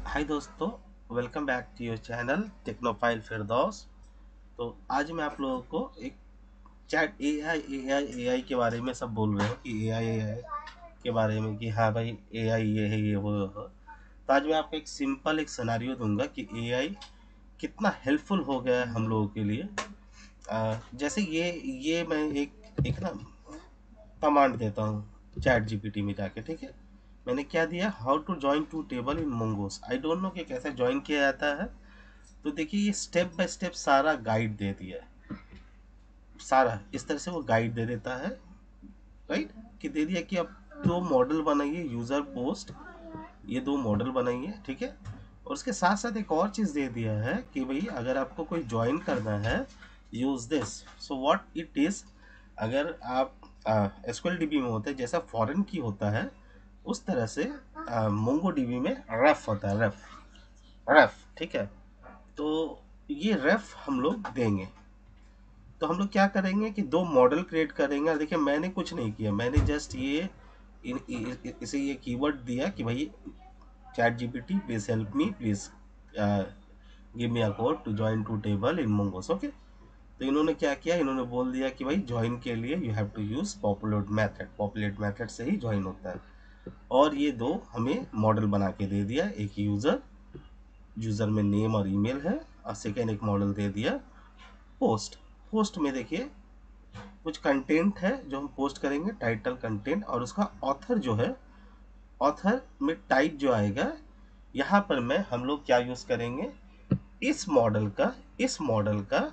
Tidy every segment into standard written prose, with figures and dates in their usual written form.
हाय दोस्तों, welcome back to your channel Technophile Firdaus. तो आज मैं आप लोगों को एक चैट एआई के बारे में सब बोल रहे हैं कि एआई के बारे में कि हाँ भाई एआई ये है ये वो है। तो आज मैं आपको एक सिंपल एक सिनेरियो दूंगा कि एआई कितना हेल्पफुल हो गया है हम लोगों के लिए। जैसे ये मैं एक ना कमांड देता हूँ चैट जीपीटी में जाके, ठीक है। मैंने क्या दिया, how to join two table in Mongoose. I don't know कि कैसे ज्वाइन किया जाता है। तो देखिए ये स्टेप बाय स्टेप सारा गाइड दे दिया है। सारा इस तरह से वो गाइड दे देता है, राइट। कि दे दिया कि आप दो मॉडल बनाइए, यूजर पोस्ट, ये दो मॉडल बनाइए, ठीक है। और उसके साथ साथ एक और चीज दे दिया है कि भाई अगर आपको कोई ज्वाइन करना है, use this. So what it is, अगर आप एसक्यूएल डीबी में होता है जैसा फॉरेन की होता है, उस तरह से मोंगो डीबी में रेफ होता है, रेफ रेफ, ठीक है। तो ये रेफ हम लोग देंगे। तो हम लोग क्या करेंगे कि दो मॉडल क्रिएट करेंगे। और देखिए मैंने कुछ नहीं किया, मैंने जस्ट इसे ये कीवर्ड दिया कि भाई chat GPT please help me, please give me a code to join two table in Mongoose, okay. तो इन्होंने क्या किया, इन्होंने बोल दिया कि भाई ज्वाइन के लिए you have to use populate method, populate method से ही ज्वाइन होता है। और ये दो हमें मॉडल बना के दे दिया, एक यूजर, यूजर में नेम और ईमेल है, और सेकेंड एक मॉडल दे दिया पोस्ट। पोस्ट में देखिए कुछ कंटेंट है जो हम पोस्ट करेंगे, टाइटल कंटेंट, और उसका ऑथर जो है, ऑथर में टाइप जो आएगा, यहाँ पर मैं हम लोग क्या यूज करेंगे, इस मॉडल का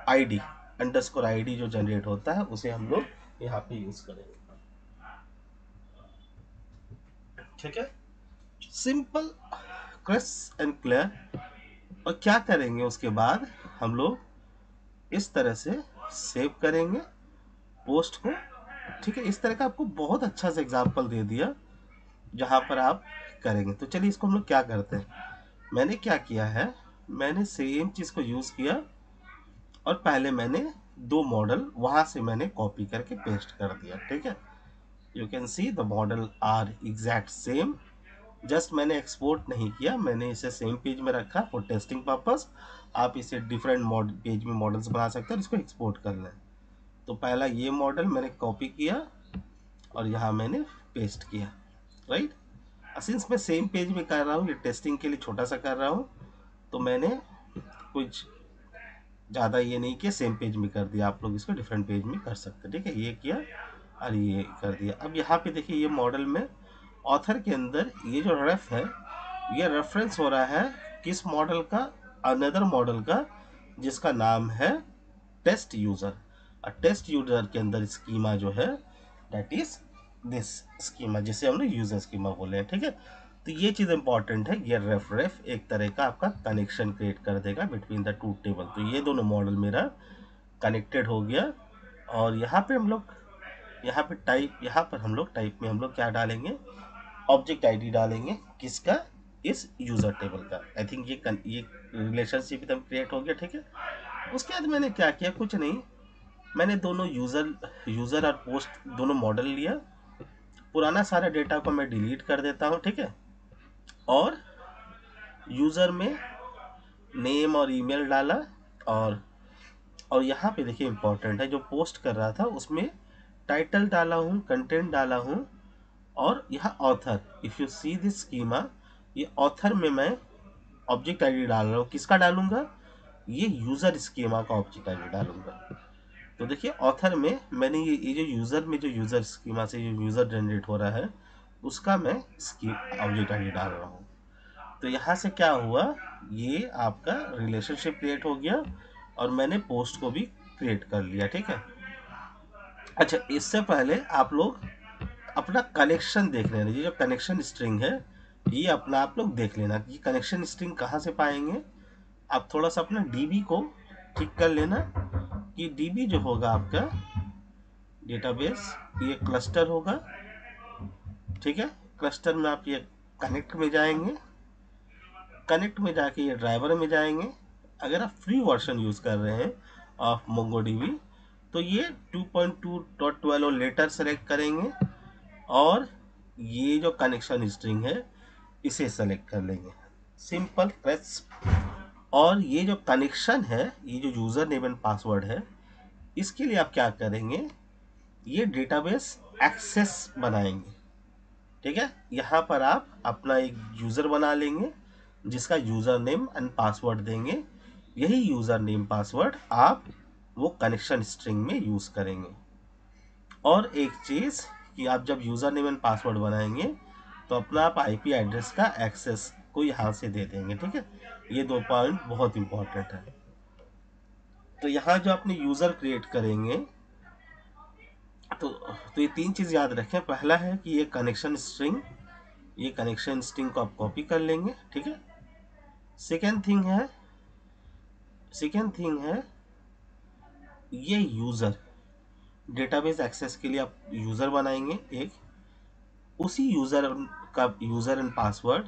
आईडी, अंडरस्कोर आईडी जो जनरेट होता है उसे हम लोग यहाँ पे यूज करेंगे, ठीक है। Simple, crisp and clear. और क्या करेंगे उसके बाद, हम लोग इस तरह से सेव करेंगे पोस्ट को, ठीक है। इस तरह का आपको बहुत अच्छा सा एग्जांपल दे दिया जहां पर आप करेंगे। तो चलिए इसको हम लोग क्या करते हैं। मैंने क्या किया है, मैंने सेम चीज को यूज किया, और पहले मैंने दो मॉडल वहां से मैंने कॉपी करके पेस्ट कर दिया, ठीक है। You can see the model are exact same. Just मैंने एक्सपोर्ट नहीं किया, मैंने इसे सेम पेज में रखा फॉर टेस्टिंग पर्पस। आप इसे डिफरेंट पेज में मॉडल्स बना सकते हैं, इसको एक्सपोर्ट कर लें। तो पहला ये मॉडल मैंने कॉपी किया और यहाँ मैंने पेस्ट किया, राइट। सिंस मैं सेम पेज में कर रहा हूँ, ये टेस्टिंग के लिए छोटा सा कर रहा हूँ, तो मैंने कुछ ज़्यादा ये नहीं किया, सेम पेज में कर दिया। आप लोग इसको डिफरेंट पेज में कर सकते हैं, ठीक है। ये किया और ये कर दिया। अब यहाँ पे देखिए ये मॉडल में ऑथर के अंदर ये जो रेफ है, ये रेफरेंस हो रहा है किस मॉडल का, अनदर मॉडल का, जिसका नाम है टेस्ट यूजर। और टेस्ट यूजर के अंदर स्कीमा जो है, दैट इज दिस स्कीमा, जिसे हम लोग यूजर स्कीमा बोले हैं, ठीक है। तो ये चीज इंपॉर्टेंट है, ये रेफ एक तरह का आपका कनेक्शन क्रिएट कर देगा बिटवीन द टू टेबल। तो ये दोनों मॉडल मेरा कनेक्टेड हो गया। और यहाँ पे हम लोग, यहाँ पे टाइप, यहाँ पर हम लोग टाइप में हम लोग क्या डालेंगे, ऑब्जेक्ट आईडी डालेंगे, किसका, इस यूजर टेबल का। आई थिंक ये रिलेशनशिप एकदम क्रिएट हो गया, ठीक है। उसके बाद मैंने क्या किया, कुछ नहीं, मैंने दोनों यूजर और पोस्ट दोनों मॉडल लिया, पुराना सारा डेटा को मैं डिलीट कर देता हूँ, ठीक है। और यूजर में नेम और ईमेल डाला, और और यहाँ पे देखिए इंपॉर्टेंट है, जो पोस्ट कर रहा था उसमें टाइटल डाला हूँ, कंटेंट डाला हूँ, और यहाँ author, if you see this schema, ये ऑथर में मैं ऑब्जेक्ट आईडी डाल रहा हूँ, किसका डालूंगा, ये यूजर स्कीमा का ऑब्जेक्ट आईडी डालूंगा। तो देखिए ऑथर में मैंने ये जो यूजर में, जो यूजर स्कीमा से जो यूजर जनरेट हो रहा है, उसका मैं ऑब्जेक्ट आईडी डाल रहा हूँ। तो यहाँ से क्या हुआ, ये आपका रिलेशनशिप क्रिएट हो गया, और मैंने पोस्ट को भी क्रिएट कर लिया, ठीक है। अच्छा, इससे पहले आप लोग अपना कनेक्शन देख लेना, ये जो कनेक्शन स्ट्रिंग है, ये अपना आप लोग देख लेना कि कनेक्शन स्ट्रिंग कहाँ से पाएंगे। आप थोड़ा सा अपना डीबी को ठीक कर लेना, कि डीबी जो होगा आपका डेटाबेस, ये क्लस्टर होगा, ठीक है। क्लस्टर में आप ये कनेक्ट में जाएंगे, कनेक्ट में जाके ये ड्राइवर में जाएंगे। अगर आप फ्री वर्जन यूज कर रहे हैं ऑफ मोंगोडीबी, तो ये 2.2.12 और लेटर सेलेक्ट करेंगे, और ये जो कनेक्शन स्ट्रिंग है इसे सेलेक्ट कर लेंगे। Simple crisp. और ये जो कनेक्शन है, ये जो यूजर नेम एंड पासवर्ड है, इसके लिए आप क्या करेंगे, ये डेटाबेस एक्सेस बनाएंगे। ठीक है, यहाँ पर आप अपना एक यूजर बना लेंगे जिसका यूजर नेम एंड पासवर्ड देंगे। यही यूजर नेम पासवर्ड आप वो कनेक्शन स्ट्रिंग में यूज करेंगे। और एक चीज कि आप जब यूजर नेम एंड पासवर्ड बनाएंगे तो अपना आप आईपी एड्रेस का एक्सेस को यहाँ से दे देंगे। ठीक है, ये 2 पॉइंट बहुत इंपॉर्टेंट है। तो यहाँ जो अपने यूजर क्रिएट करेंगे, तो ये 3 चीज याद रखें। पहला है कि ये कनेक्शन स्ट्रिंग, ये कनेक्शन स्ट्रिंग को आप कॉपी कर लेंगे। ठीक है, सेकेंड थिंग है ये यूजर, डेटाबेस एक्सेस के लिए आप यूजर बनाएंगे एक, उसी यूजर का यूजर एंड पासवर्ड,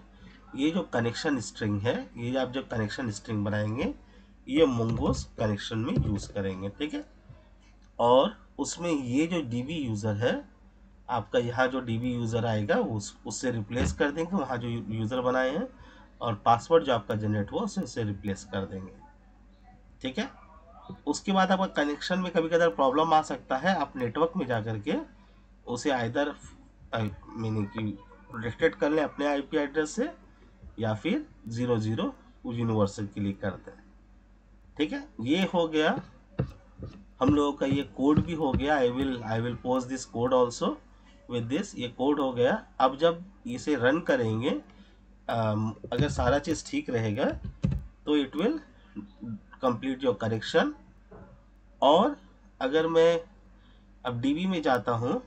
ये जो कनेक्शन स्ट्रिंग है, ये आप जब कनेक्शन स्ट्रिंग बनाएंगे ये मोंगोस कनेक्शन में यूज करेंगे। ठीक है, और उसमें ये जो डीबी यूजर है आपका, यहाँ जो डीबी यूजर आएगा उससे रिप्लेस कर देंगे वहाँ जो यूजर बनाए हैं, और पासवर्ड जो आपका जनरेट हुआ उससे रिप्लेस कर देंगे। ठीक है, उसके बाद आपका कनेक्शन में कभी कभी प्रॉब्लम आ सकता है, आप नेटवर्क में जा करके उसे आइदर मीनिंग की प्रोटेक्टेड कर लें अपने आईपी एड्रेस से, या फिर 00 यूनिवर्सल के लिए करते हैं। ठीक है, ये हो गया हम लोगों का, ये कोड भी हो गया। I will post this code also with this, ये कोड हो गया। अब जब इसे रन करेंगे, अगर सारा चीज़ ठीक रहेगा तो it will complete your correction. और अगर मैं अब डीबी में जाता हूँ,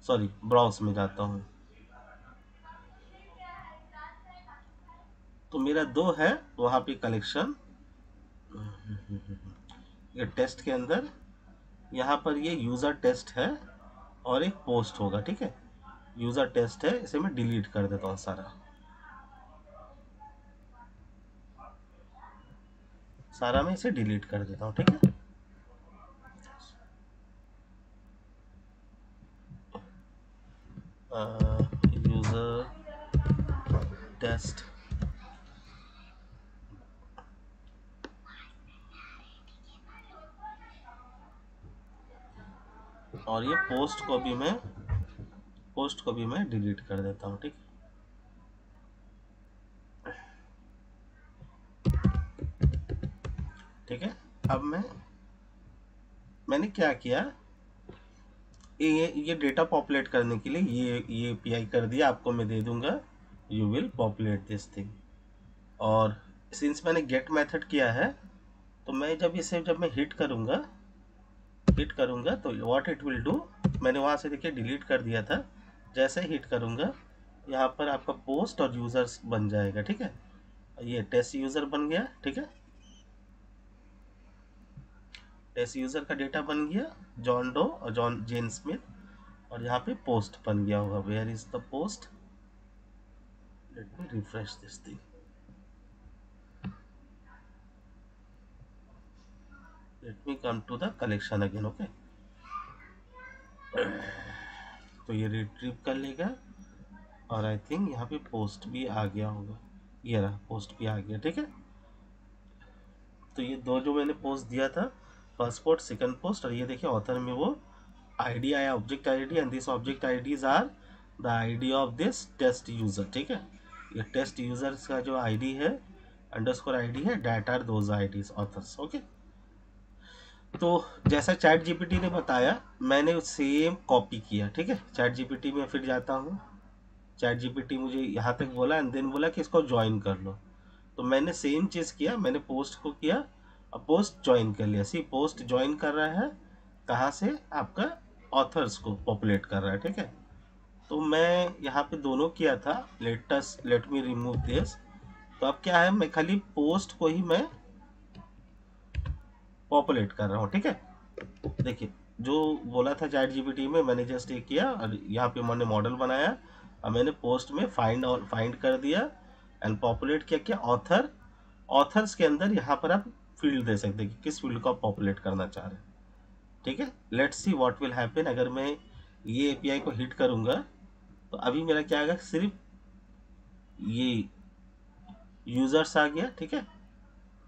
सॉरी ब्राउज में जाता हूँ, तो मेरा 2 है वहाँ पे कलेक्शन, ये टेस्ट के अंदर यहाँ पर ये यूज़र टेस्ट है और एक पोस्ट होगा। ठीक है, यूज़र टेस्ट है, इसे मैं डिलीट कर देता हूँ सारा मैं इसे डिलीट कर देता हूँ। ठीक है, यूज़र टेस्ट, और ये पोस्ट को भी मैं डिलीट कर देता हूँ। ठीक, ठीक है। अब मैंने क्या किया, ये डेटा पॉपुलेट करने के लिए ये एपीआई कर दिया, आपको मैं दे दूंगा, you will populate this thing. और सिंस मैंने गेट मेथड किया है, तो मैं जब मैं हिट करूंगा तो व्हाट इट विल डू, मैंने वहां से देखिए डिलीट कर दिया था, जैसे हिट करूंगा यहाँ पर आपका पोस्ट और यूजर्स बन जाएगा। ठीक है, ये टेस्ट यूजर बन गया। ठीक है, टेस्ट यूजर का डेटा बन गया, जॉन डो और जेन स्मिथ, और यहाँ पे पोस्ट बन गया होगा। Where is the post, let me refresh this thing, let me come to the collection again. Okay, तो ये रिट्रीव कर लेगा, और आई थिंक यहाँ पे पोस्ट भी आ गया होगा, ये रहा, पोस्ट भी आ गया। ठीक है, तो ये 2 जो मैंने पोस्ट दिया था, फर्स्ट पोस्ट सेकंड पोस्ट, और ये देखिए ऑथर में वो आईडी आया, object ID, and this object IDs are the ID of this test user. ठीक है, ये टेस्ट यूजर्स का जो आईडी है, अंडरस्कोर आईडी है, that are those IDs authors. Okay, तो जैसा चैट जीपीटी ने बताया, मैंने सेम कॉपी किया। ठीक है, चैट जीपीटी में फिर जाता हूँ, चैट जीपीटी मुझे यहाँ तक बोला, एंड देन बोला कि इसको ज्वाइन कर लो, तो मैंने सेम चीज़ किया, मैंने पोस्ट को किया और पोस्ट ज्वाइन कर लिया। सी पोस्ट ज्वाइन कर रहा है कहाँ से, आपका ऑथर्स को पॉपुलेट कर रहा है। ठीक है, तो मैं यहाँ पे दोनों किया था, लेट मी रिमूव दिस। तो अब क्या है, मैं खाली पोस्ट को ही मैं पॉपुलेट कर रहा हूँ। ठीक है, देखिए जो बोला था चैट जीपीटी में, मैंने जस्ट ये किया, और यहाँ पे मैंने मॉडल बनाया, और मैंने पोस्ट में फाइंड कर दिया एंड पॉपुलेट क्या ऑथर्स के अंदर यहाँ पर आप फील्ड दे सकते हैं कि किस फील्ड को आप पॉपुलेट करना चाह रहे हैं। ठीक है, let's see what will happen. अगर मैं ये एपीआई को हिट करूंगा तो अभी मेरा क्या आएगा, सिर्फ ये यूजर्स आ गया, ठीक है।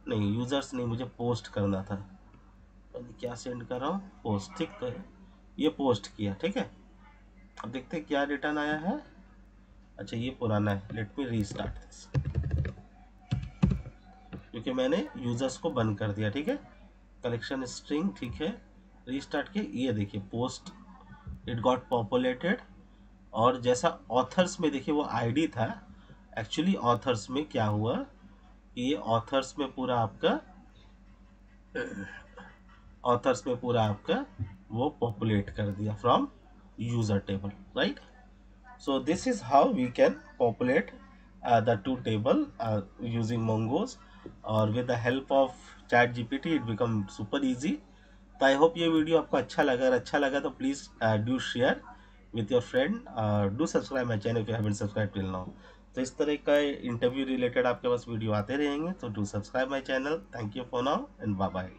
नहीं यूजर्स नहीं, मुझे पोस्ट करना था, क्या सेंड कर रहा हूँ, पोस्ट, ठीक। तो ये पोस्ट किया, ठीक है। अब देखते हैं क्या रिटर्न आया है। अच्छा ये पुराना है, लेट मी रीस्टार्ट दिस, क्योंकि मैंने यूजर्स को बंद कर दिया, ठीक है। कलेक्शन स्ट्रिंग, ठीक है, रीस्टार्ट किया। ये देखिए पोस्ट, इट गॉट पॉपुलेटेड। और जैसा ऑथर्स में देखिए वो आईडी था, एक्चुअली ऑथर्स में क्या हुआ कि ये ऑथर्स में पूरा आपका वो पॉपुलेट कर दिया from user table, right. So this is how we can populate the two table using Mongoose, or with the help of ChatGPT it become super easy. तो आई होप ये वीडियो आपको अच्छा लगा, अगर अच्छा लगा तो please do share with your friend, do subscribe my channel if you haven't subscribe till now. तो इस तरह का इंटरव्यू रिलेटेड आपके पास वीडियो आते रहेंगे, तो do subscribe my channel. Thank you for now and bye bye.